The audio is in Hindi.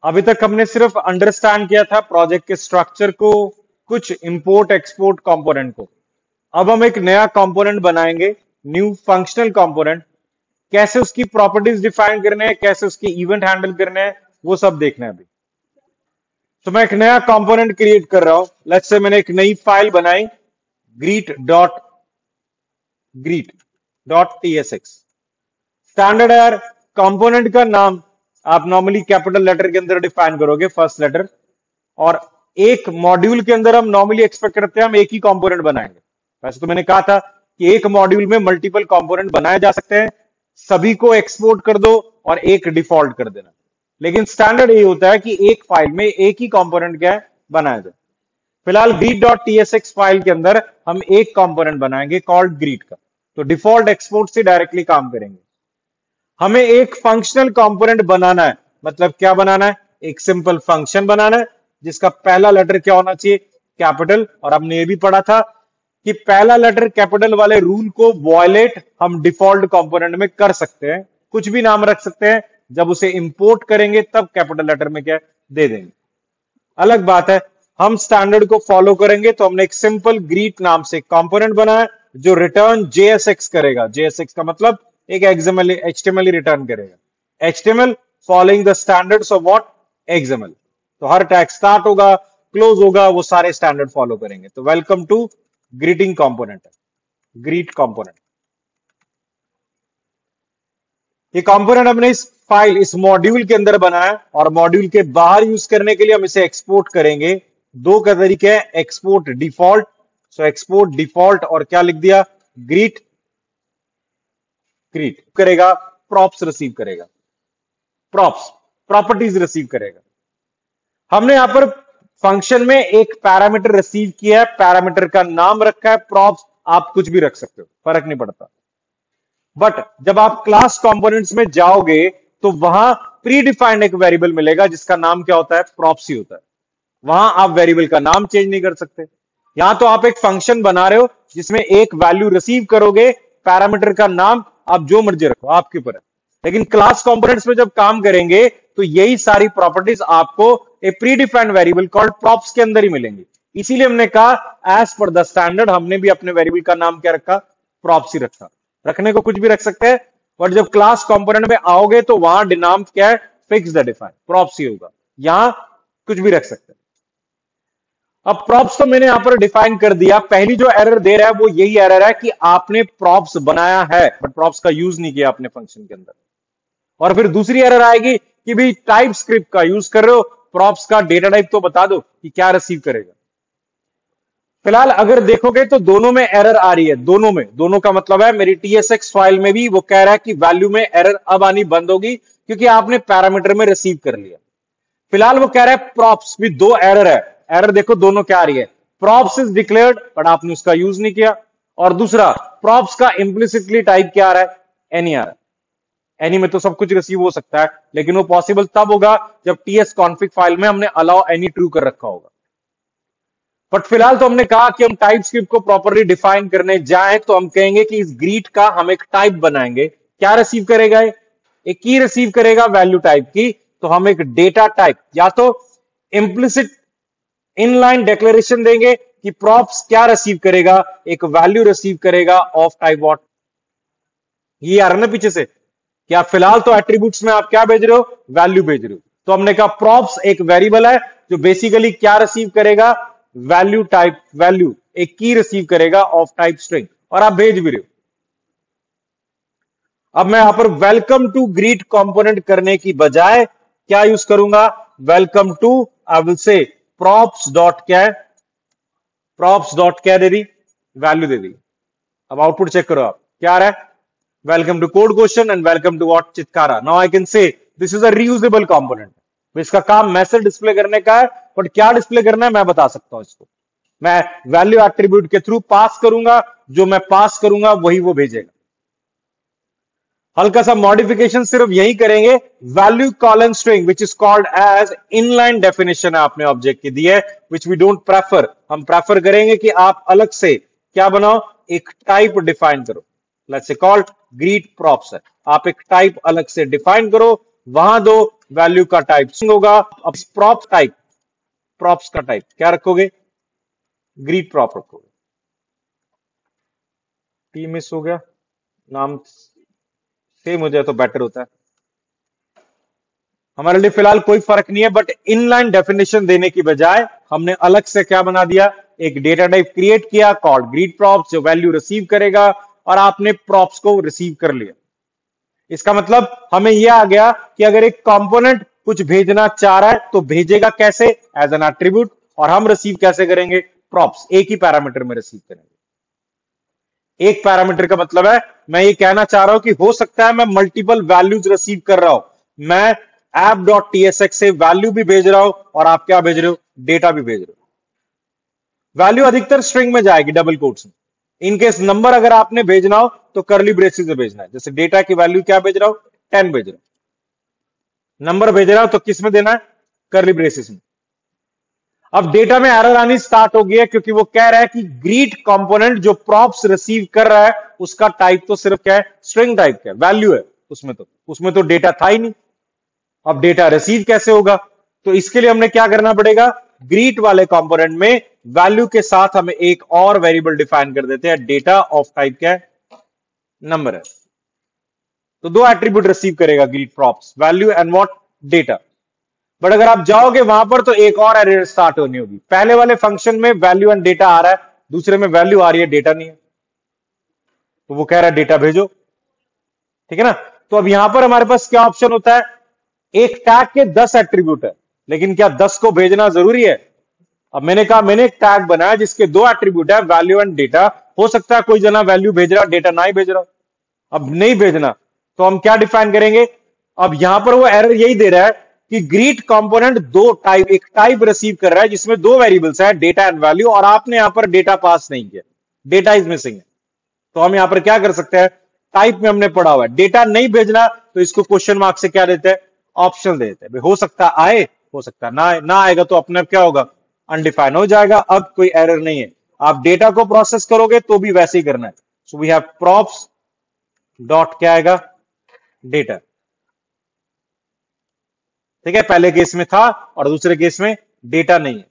अभी तक हमने सिर्फ अंडरस्टैंड किया था प्रोजेक्ट के स्ट्रक्चर को, कुछ इंपोर्ट एक्सपोर्ट कंपोनेंट को। अब हम एक नया कंपोनेंट बनाएंगे, न्यू फंक्शनल कंपोनेंट। कैसे उसकी प्रॉपर्टीज डिफाइन करने हैं, कैसे उसके इवेंट हैंडल करने हैं, वो सब देखना है अभी। तो मैं एक नया कंपोनेंट क्रिएट कर रहा हूं। लेट्स से मैंने एक नई फाइल बनाई, greet.tsx। स्टैंडर्ड है यार, कंपोनेंट का नाम आप नॉर्मली कैपिटल लेटर के अंदर डिफाइन करोगे, फर्स्ट लेटर। और एक मॉड्यूल के अंदर हम नॉर्मली एक्सपेक्ट करते हैं हम एक ही कंपोनेंट बनाएंगे। वैसे तो मैंने कहा था कि एक मॉड्यूल में मल्टीपल कंपोनेंट बनाए जा सकते हैं, सभी को एक्सपोर्ट कर दो और एक डिफॉल्ट कर देना। लेकिन स्टैंडर्ड ये होता है कि एक फाइल में एक ही कंपोनेंट क्या है बनाया जाए। फिलहाल greet.tsx फाइल के अंदर हम एक कंपोनेंट बनाएंगे कॉल्ड greet का। तो डिफॉल्ट एक्सपोर्ट से डायरेक्टली काम करेंगे। हमें एक फंक्शनल कंपोनेंट बनाना है, मतलब क्या बनाना है, एक सिंपल फंक्शन बनाना है जिसका पहला लेटर क्या होना चाहिए, कैपिटल। और हमने ये भी पढ़ा था कि पहला लेटर कैपिटल वाले रूल को वॉयलेट हम डिफॉल्ट कंपोनेंट में कर सकते हैं, कुछ भी नाम रख सकते हैं। जब उसे इंपोर्ट करेंगे तब कैपिटल लेटर में क्या दे देंगे। अलग बात है, हम स्टैंडर्ड को फॉलो करेंगे। तो हमने एक सिंपल greet नाम से कंपोनेंट बनाया जो रिटर्न JSX करेगा। JSX का मतलब एक HTML रिटर्न करेगा। HTML following the standards of what, XML। तो हर टैग स्टार्ट होगा, क्लोज होगा, वो सारे स्टैंडर्ड फॉलो करेंगे। तो वेलकम टू ग्रीटिंग कंपोनेंट है, greet कंपोनेंट। ये कंपोनेंट हमने इस फाइल, इस मॉड्यूल के अंदर बनाया और मॉड्यूल के बाहर यूज करने के लिए हम इसे एक्सपोर्ट करेंगे। दो का तरीके हैं, export default. So export default और क्या लिख दिया, greet करेगा, प्रॉप्स रिसीव करेगा, प्रॉप्स प्रॉपर्टीज रिसीव करेगा। हमने यहां पर फंक्शन में एक पैरामीटर रिसीव किया है, पैरामीटर का नाम रखा है प्रॉप्स। आप कुछ भी रख सकते हो, फर्क नहीं पड़ता। बट जब आप क्लास कंपोनेंट्स में जाओगे तो वहां प्री डिफाइंड एक वेरिएबल मिलेगा जिसका नाम क्या होता है, प्रॉप्स ही होता है। वहां आप वेरिएबल का नाम चेंज नहीं कर सकते। यहां तो आप एक फंक्शन बना रहे हो जिसमें एक वैल्यू रिसीव करोगे, पैरामीटर का नाम आप जो मर्जी रखो, आपके ऊपर है। लेकिन क्लास कंपोनेंट्स में जब काम करेंगे तो यही सारी प्रॉपर्टीज आपको एक pre defined variable called props के अंदर ही मिलेंगी। इसीलिए हमने कहा एज पर द स्टैंडर्ड हमने भी अपने वेरिएबल का नाम क्या रखा, प्रॉप्स ही रखा। रखने को कुछ भी रख सकते हैं, बट जब क्लास कंपोनेंट में आओगे तो वहां नाम क्या है, फिक्स द डिफाइन, प्रॉप्स ही होगा। यहां कुछ भी रख सकते हैं। अब प्रॉप्स तो मैंने यहां पर डिफाइन कर दिया। पहली जो एरर दे रहा है वो यही एरर है कि आपने प्रॉप्स बनाया है बट प्रॉप्स का यूज नहीं किया अपने फंक्शन के अंदर। और फिर दूसरी एरर आएगी कि भी टाइप स्क्रिप्ट का यूज कर रहे हो, प्रॉप्स का डेटा टाइप तो बता दो कि क्या रिसीव करेगा। फिलहाल अगर देखोगे तो दोनों में एरर आ रही है। दोनों का मतलब है मेरी TSX फाइल में भी वो कह रहा है कि वैल्यू में एरर अब आनी बंद होगी क्योंकि आपने पैरामीटर में रिसीव कर लिया। फिलहाल वो कह रहा है प्रॉप्स भी दो एरर है। एरर देखो दोनों क्या आ रही है, प्रॉप्स इज डिक्लेयर्ड बट आपने उसका यूज नहीं किया। और दूसरा, प्रॉप्स का इंप्लिसिटली टाइप क्या आ रहा है, एनी आ रहा है। एनी में तो सब कुछ रिसीव हो सकता है, लेकिन वो पॉसिबल तब होगा जब TS कॉन्फिग फाइल में हमने अलाउ एनी ट्रू कर रखा होगा। बट फिलहाल तो हमने कहा कि हम टाइप स्क्रिप्ट को प्रॉपरली डिफाइन करने जाए तो हम कहेंगे कि इस greet का हम एक टाइप बनाएंगे। क्या रिसीव करेगा, एक की रिसीव करेगा वैल्यू टाइप की। तो हम एक डेटा टाइप या तो इंप्लिसिट इनलाइन डिक्लेरेशन देंगे कि प्रॉप्स क्या रिसीव करेगा, एक वैल्यू रिसीव करेगा ऑफ टाइप व्हाट। ये आ रहा है ना पीछे से, क्या फिलहाल तो एट्रीब्यूट्स में आप क्या भेज रहे हो, वैल्यू भेज रहे हो। तो हमने कहा प्रॉप्स एक वेरिएबल है जो बेसिकली क्या रिसीव करेगा, वैल्यू टाइप, वैल्यू एक की रिसीव करेगा ऑफ टाइप स्ट्रिंग, और आप भेज भी रहे हो। अब मैं यहां पर वेलकम टू greet कंपोनेंट करने की बजाय क्या यूज करूंगा, welcome to, I will say props dot क्या है, प्रॉप्स डॉट क्या दे दी, वैल्यू दे दी। अब आउटपुट चेक करो आप, क्या आ रहा है, welcome to code question and welcome to what, Chitkara. Now I can say this is a reusable component. इसका काम मैसेज डिस्प्ले करने का है, बट क्या डिस्प्ले करना है मैं बता सकता हूं। इसको मैं वैल्यू एट्रीब्यूट के थ्रू पास करूंगा, जो मैं पास करूंगा वही वो भेजेगा। हल्का सा मॉडिफिकेशन सिर्फ यही करेंगे, value colon string which is called as inline definition है आपने ऑब्जेक्ट की दी है, विच वी डोंट प्रेफर। हम प्रेफर करेंगे कि आप अलग से क्या बनाओ, एक टाइप डिफाइन करो। Let's say called greet props है, आप एक टाइप अलग से डिफाइन करो, वहां दो वैल्यू का टाइप स्ट्रिंग होगा। अब प्रॉप टाइप, प्रॉप्स का टाइप क्या रखोगे? ग्रीट प्रॉप रखोगे। टी मिस हो गया, नाम सेम हो जाए तो बेटर होता है। हमारे लिए फिलहाल कोई फर्क नहीं है, बट इनलाइन डेफिनेशन देने की बजाय हमने अलग से क्या बना दिया, एक डेटा टाइप क्रिएट किया कॉल्ड ग्रीट प्रॉप्स, जो वैल्यू रिसीव करेगा, और आपने प्रॉप्स को रिसीव कर लिया। इसका मतलब हमें यह आ गया कि अगर एक कंपोनेंट कुछ भेजना चाह रहा है तो भेजेगा कैसे? एज एन एट्रीब्यूट, और हम रिसीव कैसे करेंगे? प्रॉप्स, एक ही पैरामीटर में रिसीव करेंगे। एक पैरामीटर का मतलब है, मैं ये कहना चाह रहा हूं कि हो सकता है मैं मल्टीपल वैल्यूज रिसीव कर रहा हूं, मैं app.tsx से वैल्यू भी भेज रहा हूं और आप क्या भेज रहे हो? डेटा भी भेज रहे हो। वैल्यू अधिकतर स्ट्रिंग में जाएगी, डबल कोट्स में। इनकेस नंबर अगर आपने भेजना हो तो करली ब्रेसेस में भेजना है। जैसे डेटा की वैल्यू क्या भेज रहा हूं? 10 भेज रहा हूं। नंबर भेज रहा हूं तो किस में देना है? करली ब्रेसेस में। अब डेटा में एरर आनी स्टार्ट हो गई है, क्योंकि वो कह रहा है कि ग्रीट कंपोनेंट जो प्रॉप्स रिसीव कर रहा है उसका टाइप तो सिर्फ क्या है? स्ट्रिंग टाइप का वैल्यू है। उसमें तो डेटा था ही नहीं। अब डेटा रिसीव कैसे होगा? तो इसके लिए हमने क्या करना पड़ेगा? ग्रीट वाले कंपोनेंट में वैल्यू के साथ हमें एक और वेरिएबल डिफाइन कर देते हैं, डेटा ऑफ टाइप क्या है? नंबर है। तो दो एट्रीब्यूट रिसीव करेगा greet props, value and what? Data. But अगर आप जाओगे वहां पर तो एक और एरर स्टार्ट होनी होगी। पहले वाले फंक्शन में वैल्यू एंड डेटा आ रहा है, दूसरे में वैल्यू आ रही है, डेटा नहीं है। तो वो कह रहा है डेटा भेजो, ठीक है ना? तो अब यहां पर हमारे पास क्या ऑप्शन होता है? एक टैग के 10 एट्रीब्यूट है, लेकिन क्या 10 को भेजना जरूरी है? अब मैंने कहा मैंने एक टैग बनाया जिसके 2 एट्रीब्यूट है, वैल्यू एंड डेटा। हो सकता है कोई जना वैल्यू भेज रहा, डेटा ना ही भेज रहा। अब नहीं भेजना तो हम क्या डिफाइन करेंगे? अब यहां पर वो एरर यही दे रहा है कि ग्रीट कंपोनेंट एक टाइप रिसीव कर रहा है जिसमें 2 वेरिएबल्स है, डेटा एंड वैल्यू, और आपने यहां पर डेटा पास नहीं किया, डेटा इज मिसिंग है। तो हम यहां पर क्या कर सकते हैं? टाइप में हमने पढ़ा हुआ है डेटा नहीं भेजना, तो इसको क्वेश्चन मार्क से क्या देते हैं? ऑप्शन देते हैं। हो सकता आए, हो सकता ना आए। ना आएगा तो अपने आप क्या होगा? अनडिफाइन हो जाएगा। अब कोई एरर नहीं है। आप डेटा को प्रोसेस करोगे तो भी वैसे ही करना है। So we have props dot क्या आएगा? डेटा। ठीक है, पहले केस में था और दूसरे केस में डेटा नहीं है।